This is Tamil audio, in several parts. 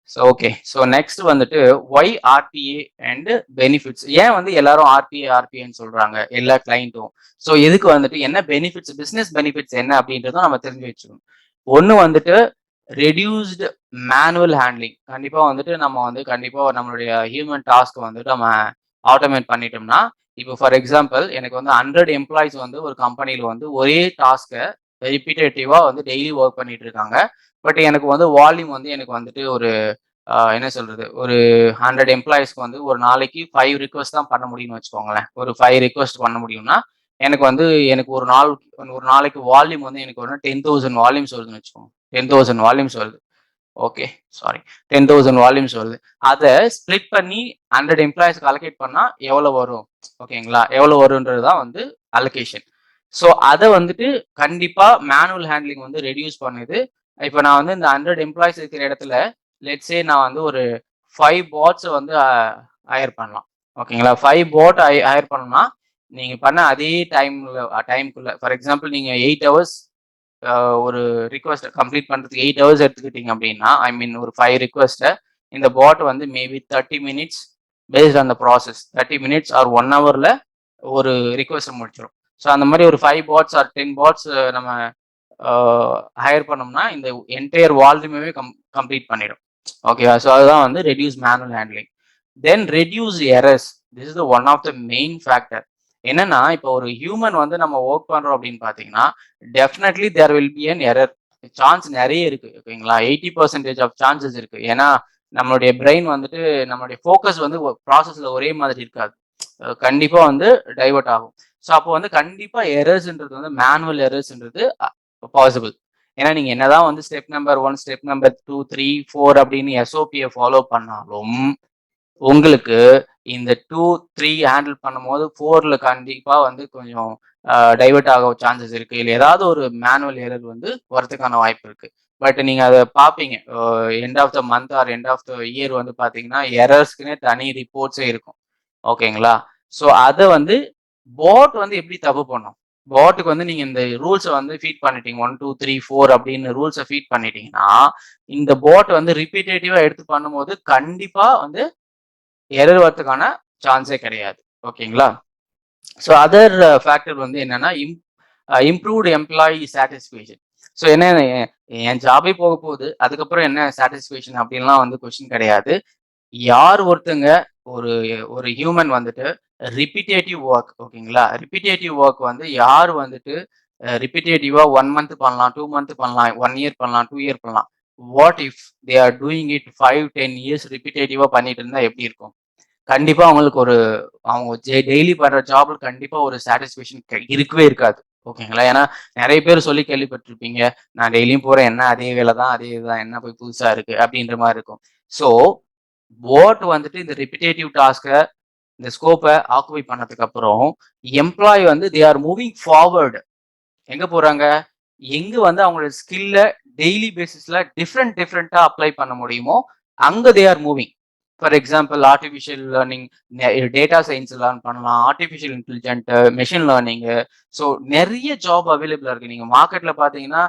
So okay. ஸோ நெக்ஸ்ட் வந்துட்டு ஒய் ஆர்பிஏ அண்ட் பெனிஃபிட்ஸ். ஏன் வந்து எல்லாரும் ஆர்பிஏன்னு சொல்றாங்க எல்லா கிளைண்ட்டும்? ஸோ எதுக்கு வந்துட்டு என்ன பெனிஃபிட்ஸ், பிசினஸ் பெனிஃபிட்ஸ் என்ன அப்படின்றதும் நம்ம தெரிஞ்சு வச்சுக்கணும். ஒன்று வந்துட்டு ரெடியூஸ்டு மேனுவல் ஹேண்ட்லிங். கண்டிப்பா வந்துட்டு நம்ம வந்து கண்டிப்பா நம்மளுடைய ஹியூமன் டாஸ்க் வந்துட்டு நம்ம ஆட்டோமேட் பண்ணிட்டோம்னா, இப்போ ஃபார் எக்ஸாம்பிள் எனக்கு வந்து 100 எம்ப்ளாயிஸ் வந்து ஒரு கம்பெனியில் வந்து ஒரே டாஸ்க்கை ரிப்பீட்டேட்டிவா வந்து டெய்லி ஒர்க் பண்ணிட்டு இருக்காங்க. பட் எனக்கு வந்து வால்யூம் வந்து எனக்கு வந்துட்டு ஒரு என்ன சொல்றது, ஒரு 100 எம்ப்ளாயிஸ்க்கு வந்து ஒரு நாளைக்கு 5 ரிக்வெஸ்ட் தான் பண்ண முடியும்னு வச்சுக்கோங்களேன். ஒரு 5 ரிக்வெஸ்ட் பண்ண முடியும்னா எனக்கு வந்து எனக்கு ஒரு நாளைக்கு வால்யூம் வந்து எனக்கு ஒரு 10,000 வால்யூம்ஸ் வருதுன்னு வச்சுக்கோங்க. 10,000 வால்யூம்ஸ் வருது. ஓகே, சாரி, 10,000 வால்யூம்ஸ் வருது. அதை ஸ்ப்ளிட் பண்ணி 100 எம்ப்ளாயிஸ்க்கு அலோகேட் பண்ணா எவ்வளவு வரும்? ஓகேங்களா, எவ்வளவு வரும்ன்றது தான் வந்து அலோகேஷன். ஸோ அதை வந்துட்டு கண்டிப்பா மேனுவல் ஹேண்ட்லிங் வந்து ரெடியூஸ் பண்ணுது. இப்போ நான் வந்து இந்த 100 எம்ப்ளாயிஸ் இருக்கிற இடத்துல லெட்ஸே நான் வந்து ஒரு 5 பாட்ஸை வந்து ஹையர் பண்ணலாம். ஓகேங்களா, 5 பாட் ஹையர் பண்ணணும்னா நீங்க பண்ண அதே டைம்குள்ள ஃபார் எக்ஸாம்பிள் நீங்க 8 ஹவர்ஸ் ஒரு ரிக்வஸ்ட் கம்ப்ளீட் பண்றதுக்கு 8 ஹவர்ஸ் எடுத்துக்கிட்டீங்க அப்படின்னா, ஐ மீன் ஒரு 5 ரிக்வஸ்ட்டை இந்த பாட் வந்து maybe 30 minutes based on the process 30 minutes R 1 ஹவர்ல ஒரு ரிக்வஸ்ட்டை முடிச்சிடும். ஸோ அந்த மாதிரி ஒரு 5 பாட்ஸ் ஆர் 10 பாட்ஸ் நம்ம ஹையர் பண்ணோம்னா இந்த என்டையர் வால்யூமே கம்ப்ளீட் பண்ணிடும். ஓகேவா? ஸோ அதுதான் வந்து reduce manual handling. Then reduce errors. This is the one of the main factor. என்னன்னா இப்போ ஒரு ஹியூமன் வந்து நம்ம ஒர்க் பண்றோம் அப்படின்னு பாத்தீங்கன்னா definitely there will be an error. Chance நிறைய இருக்கு. ஓகேங்களா, 80% ஆஃப் சான்சஸ் இருக்கு. ஏன்னா நம்மளுடைய பிரெயின் வந்துட்டு நம்மளுடைய ஃபோக்கஸ் வந்து ப்ராசஸ்ல ஒரே மாதிரி இருக்காது. கண்டிப்பா வந்து டைவர்ட் ஆகும். ஸோ அப்போ வந்து கண்டிப்பா எரர்ஸ்ன்றது வந்து மேனுவல் எரர்ஸ்ன்றது பாசிபிள். ஏன்னா நீங்க என்னதான் வந்து ஸ்டெப் நம்பர் 1, ஸ்டெப் நம்பர் 2, 3, 4 அப்படின்னு எஸ்ஓபியை ஃபாலோ பண்ணாலும் உங்களுக்கு இந்த 2, 3 ஹேண்டில் பண்ணும்போது 4ல கண்டிப்பா வந்து கொஞ்சம் டைவர்ட் ஆக சான்சஸ் இருக்கு. இல்லை ஏதாவது ஒரு மேனுவல் எரர் வந்து வரதுக்கான வாய்ப்பு இருக்கு. பட் நீங்க அதை பார்ப்பீங்க end of the month or end of the year வந்து பாத்தீங்கன்னா எரர்ஸ்க்குன்னே தனி ரிப்போர்ட்ஸே இருக்கும். ஓகேங்களா, ஸோ அதை வந்து பாட் வந்து எப்படி தப்பு பண்ணும்? பாட்டுக்கு வந்து நீங்க இந்த ரூல்ஸை வந்து ஃபீட் பண்ணிட்டீங்க 1, 2, 3, 4 அப்படின்னு ரூல்ஸை ஃபீட் பண்ணிட்டீங்கன்னா இந்த பாட் வந்து ரிப்பீட்டேட்டிவா எடுத்து பண்ணும்போது கண்டிப்பா வந்து எரர் வரதுக்கான சான்ஸே கிடையாது. ஓகேங்களா, ஸோ அதர் ஃபேக்டர் வந்து என்னன்னா இம்ப்ரூவ்டு எம்ப்ளாயி சாட்டிஸ்ஃபேக்ஷன். ஸோ என்ன, என் ஜாபே போக போகுது, அதுக்கப்புறம் என்ன சாட்டிஸ்ஃபேக்ஷன் அப்படின்லாம் வந்து கொஸ்டின் கிடையாது. யார் ஒருத்தங்க ஒரு ஒரு ஹியூமன் வந்துட்டு ரிப்பீட்டேட்டிவ் ஒர்க், ஓகேங்களா, ரிப்பீட்டேட்டிவ் ஒர்க் வந்து யார் வந்துட்டு ரிப்பீட்டேட்டிவா 1 மந்த் பண்ணலாம், 2 மந்த் பண்ணலாம், 1 இயர் பண்ணலாம், 2 இயர் பண்ணலாம். What if they are doing it 5, 10 years ரிப்பீட்டேட்டிவா பண்ணிட்டு இருந்தா எப்படி இருக்கும்? கண்டிப்பா அவங்களுக்கு ஒரு அவங்க டெய்லி பண்ற ஜாப்ல கண்டிப்பா ஒரு சாட்டிஸ்ஃபேக்ஷன் இருக்கவே இருக்காது. ஓகேங்களா, ஏன்னா நிறைய பேர் சொல்லி கேள்விப்பட்டிருப்பீங்க, நான் டெய்லியும் போறேன், என்ன அதே வேலை தான், அதே இதுதான், என்ன போய் புதுசா இருக்கு அப்படின்ற மாதிரி இருக்கும். ஸோ போட் வந்துட்டு இந்த ரிப்பிட்டேட்டிவ் டாஸ்க்கை இந்த ஸ்கோப்பை ஆக்குபை பண்ணதுக்கு அப்புறம் எம்ப்ளாய் வந்து தே ஆர் மூவிங் ஃபார்வர்டு. எங்க போறாங்க? எங்க வந்து அவங்களோட ஸ்கில்ல டெய்லி பேசிஸ்ல டிஃப்ரெண்டா அப்ளை பண்ண முடியுமோ அங்க they are moving. For example artificial learning, data science learn பண்ணலாம், artificial intelligent, machine learning. So நிறைய ஜாப் அவைலபிளா இருக்கு. நீங்க மார்க்கெட்ல பாத்தீங்கன்னா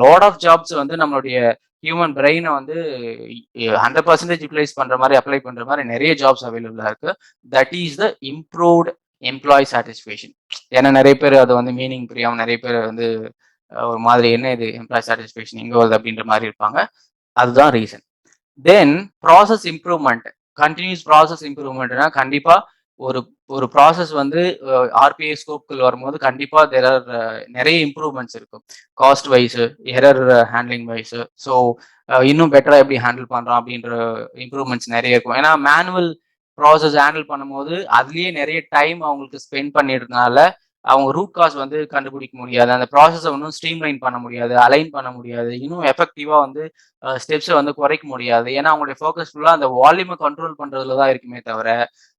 லாட் ஆஃப் ஜாப்ஸ் வந்து நம்மளுடைய ஹியூமன் பிரெயினை வந்து 100% யூட்டிலைஸ் பண்ற மாதிரி அப்ளை பண்ற மாதிரி நிறைய ஜாப்ஸ் அவைலபிளா இருக்கு. That is the improved employee satisfaction. ஏன்னா நிறைய பேர் அதை வந்து மீனிங் புரியாம நிறைய பேர் வந்து ஒரு மாதிரி என்ன இது எம்ப்ளாய் சாட்டிஸ்ஃபேக்ஷன் எங்க வருது அப்படின்ற மாதிரி இருப்பாங்க. அதுதான் reason. Then process improvement. Continuous process இம்ப்ரூவ்மெண்ட்னா கண்டிப்பா ஒரு ஒரு ப்ராசஸ் வந்து ஆர்பிஐ ஸ்கோப்குள்ள வரும்போது கண்டிப்பா தேர் ஆர் நிறைய இம்ப்ரூவ்மெண்ட்ஸ் இருக்கும். Cost wise, error handling wise. So இன்னும் பெட்டரா எப்படி ஹேண்டில் பண்றோம் அப்படின்ற இம்ப்ரூவ்மெண்ட்ஸ் நிறைய இருக்கும். ஏன்னா மேனுவல் ப்ராசஸ் ஹேண்டில் பண்ணும்போது அதுலயே நிறைய டைம் அவங்களுக்கு ஸ்பெண்ட் பண்ணிடுறதுனால அவங்க ரூட் காஸ் வந்து கண்டுபிடிக்க முடியாது, அந்த ப்ராசஸை இன்னும் ஸ்ட்ரீம்லைன் பண்ண முடியாது, அலைன் பண்ண முடியாது, இன்னும் எஃபெக்டிவா வந்து ஸ்டெப்ஸை வந்து குறைக்க முடியாது. ஏன்னா அவங்களுடைய ஃபோக்கஸ் ஃபுல்லாக அந்த வால்யூமை கண்ட்ரோல் பண்ணுறதுல தான் இருக்குமே தவிர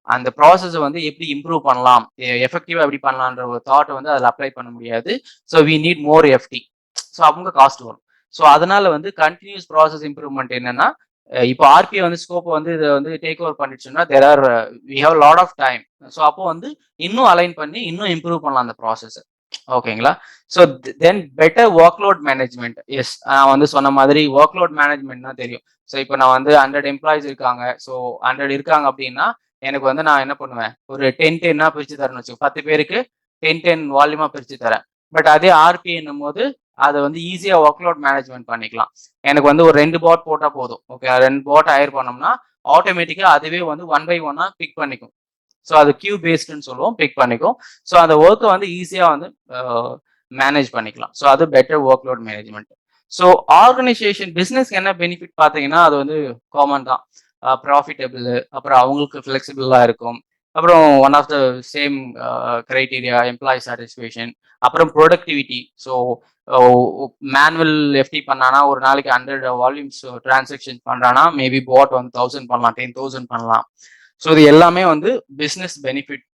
அந்த ப்ராசஸை வந்து எப்படி இம்ப்ரூவ் பண்ணலாம், எஃபெக்டிவா எப்படி பண்ணலான்ற ஒரு தாட்டை வந்து அதில் அப்ளை பண்ண முடியாது. So we need more FT. So அவங்க காஸ்ட் வரும். ஸோ அதனால வந்து கண்டினியூஸ் ப்ராசஸ் இம்ப்ரூவ்மெண்ட் என்னன்னா இப்போ ஆர்பிஐ வந்து ஸ்கோப்பை வந்து இதை வந்து டேக் ஓவர் பண்ணிடுச்சுன்னா there are we have lot of time. So அப்போ வந்து இன்னும் அலைன் பண்ணி இன்னும் இம்ப்ரூவ் பண்ணலாம் அந்த ப்ராசஸ். ஓகேங்களா? So then better workload management. Yes, நான் வந்து சொன்ன மாதிரி ஒர்க்லோட் மேனேஜ்மெண்ட்னா தெரியும். ஸோ இப்போ நான் வந்து 100 எம்ப்ளாயிஸ் இருக்காங்க. ஸோ 100 இருக்காங்க அப்படின்னா, எனக்கு வந்து நான் என்ன பண்ணுவேன், ஒரு 10 10ஆ பிரிச்சு தரேன்னு வச்சுக்கோ. 10 பேருக்கு 10 10 வால்யூமா பிரிச்சு தரேன். பட் அதே ஆர்பிஏன்னும் போது அதை வந்து ஈஸியா ஒர்க்லோட் மேனேஜ்மெண்ட் பண்ணிக்கலாம். எனக்கு வந்து ஒரு 2 பாட் போட்டா போதும். ஓகே, 2 பாட் ஹையர் பண்ணோம்னா ஆட்டோமேட்டிக்கா அதுவே வந்து 1 பை 1ஆ பிக் பண்ணிக்கும். ஸோ அது கியூ பேஸ்டுன்னு சொல்லுவோம், பிக் பண்ணிக்கும். ஸோ அந்த ஒர்க்கை வந்து ஈஸியாக வந்து மேனேஜ் பண்ணிக்கலாம். ஸோ அது better workload management. So organisation பிஸ்னஸ்க்கு என்ன பெனிஃபிட் பார்த்தீங்கன்னா, அது வந்து காமன் தான். ப்ராஃபிட்டபிள், அப்புறம் அவங்களுக்கு ஃப்ளெக்சிபிளாக இருக்கும். அப்புறம் one of the same criteria employee satisfaction, அப்புறம் ப்ரொடக்டிவிட்டி. ஸோ மேனுவல் எஃப்டி பண்ணானா ஒரு நாளைக்கு 100 வால்யூம்ஸ் டிரான்சாக்ஷன் பண்ணுறானா, மேபி பாட் வந்து 1000 பண்ணலாம், 10,000 பண்ணலாம். ஸோ இது எல்லாமே வந்து பிஸ்னஸ் பெனிஃபிட்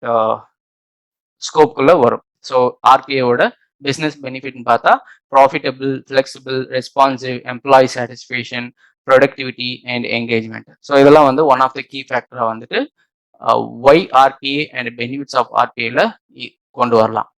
ஸ்கோப்குள்ள வரும். ஸோ ஆர்பிஏவோட பிஸ்னஸ் பெனிஃபிட்னு பார்த்தா profitable, flexible, responsive, employee satisfaction, productivity and engagement. So இதெல்லாம் வந்து ஒன் ஆஃப் த கீ ஃபேக்டராக வந்துட்டு why RPA and benefits of ஆர்பிஏல கொண்டு வரலாம்.